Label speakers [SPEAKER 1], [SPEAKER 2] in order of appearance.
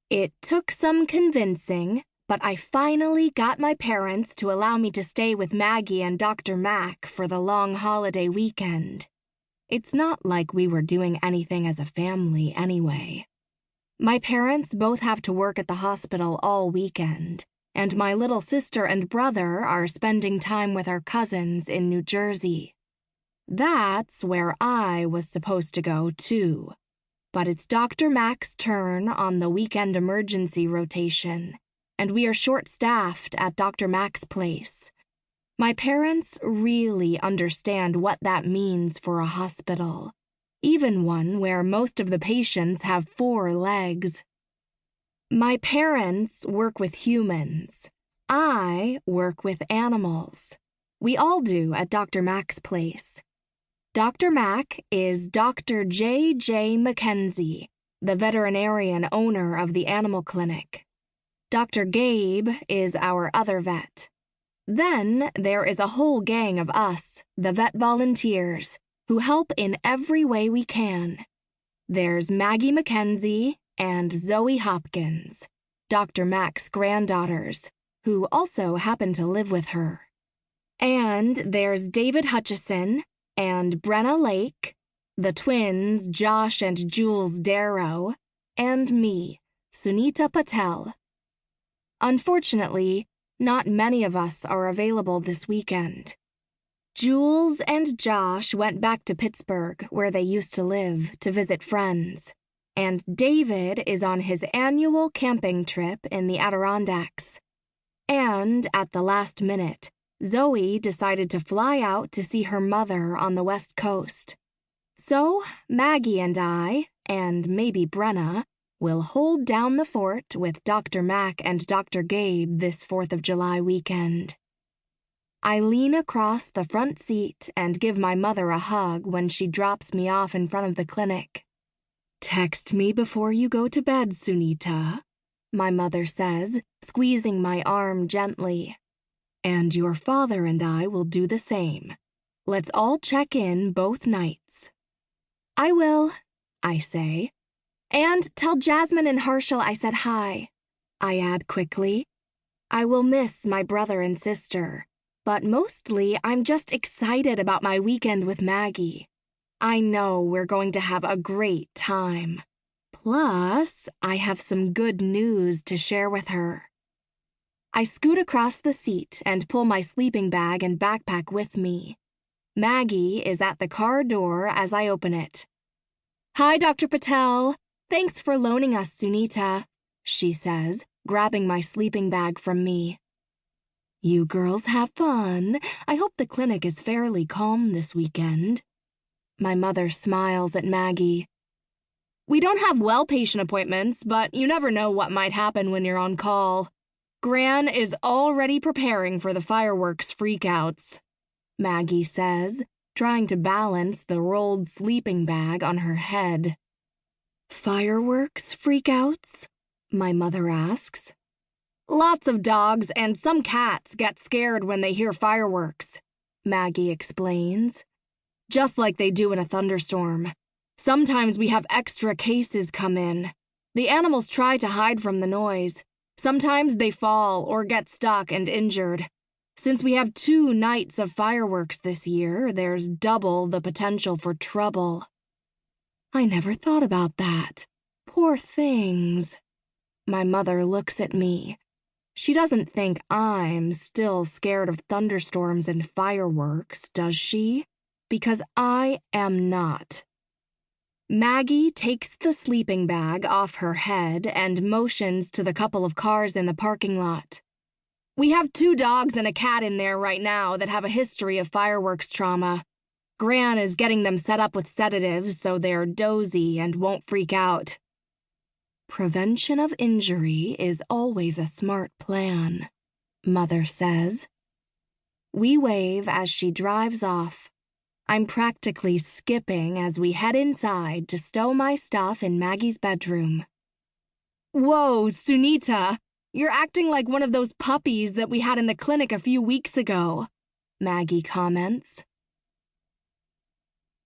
[SPEAKER 1] It took some convincing, but I finally got my parents to allow me to stay with Maggie and Dr. Mac for the long holiday weekend. It's not like we were doing anything as a family anyway. My parents both have to work at the hospital all weekend, and my little sister and brother are spending time with our cousins in New Jersey. That's where I was supposed to go, too. But it's Dr. Mac's turn on the weekend emergency rotation, and we are short-staffed at Dr. Mac's place. My parents really understand what that means for a hospital, even one where most of the patients have 4 legs. My parents work with humans. I work with animals. We all do at Dr. Mac's place. Dr. Mac is Dr. J.J. Mackenzie, the veterinarian owner of the animal clinic. Dr. Gabe is our other vet. Then there is a whole gang of us, the vet volunteers, who help in every way we can. There's Maggie Mackenzie and Zoe Hopkins, Dr. Mac's granddaughters, who also happen to live with her. And there's David Hutchison and Brenna Lake, the twins Josh and Jules Darrow, and me, Sunita Patel. Unfortunately, not many of us are available this weekend. Jules and Josh went back to Pittsburgh, where they used to live, to visit friends, and David is on his annual camping trip in the Adirondacks. And at the last minute, Zoe decided to fly out to see her mother on the West Coast. So Maggie and I, and maybe Brenna, will hold down the fort with Dr. Mac and Dr. Gabe this 4th of July weekend. I lean across the front seat and give my mother a hug when she drops me off in front of the clinic. "Text me before you go to bed, Sunita," my mother says, squeezing my arm gently. "And your father and I will do the same. Let's all check in both nights." "I will," I say. "And tell Jasmine and Harshal I said hi," I add quickly. I will miss my brother and sister, but mostly I'm just excited about my weekend with Maggie. I know we're going to have a great time. Plus, I have some good news to share with her. I scoot across the seat and pull my sleeping bag and backpack with me. Maggie is at the car door as I open it. "Hi, Dr. Patel. Thanks for loaning us, Sunita," she says, grabbing my sleeping bag from me. "You girls have fun. I hope the clinic is fairly calm this weekend." My mother smiles at Maggie. "We don't have well patient appointments, but you never know what might happen when you're on call. Gran is already preparing for the fireworks freakouts," Maggie says, trying to balance the rolled sleeping bag on her head. "Fireworks freakouts?" my mother asks. "Lots of dogs and some cats get scared when they hear fireworks," Maggie explains. "Just like they do in a thunderstorm. Sometimes we have extra cases come in. The animals try to hide from the noise. Sometimes they fall or get stuck and injured. Since we have 2 nights of fireworks this year, there's double the potential for trouble." I never thought about that. Poor things. My mother looks at me. She doesn't think I'm still scared of thunderstorms and fireworks, does she? Because I am not. Maggie takes the sleeping bag off her head and motions to the couple of cars in the parking lot. "We have 2 dogs and a cat in there right now that have a history of fireworks trauma. Gran is getting them set up with sedatives so they're dozy and won't freak out." Prevention of injury is always a smart plan, Mother says. We wave as she drives off. I'm practically skipping as we head inside to stow my stuff in Maggie's bedroom. "Whoa, Sunita, you're acting like one of those puppies that we had in the clinic a few weeks ago," Maggie comments.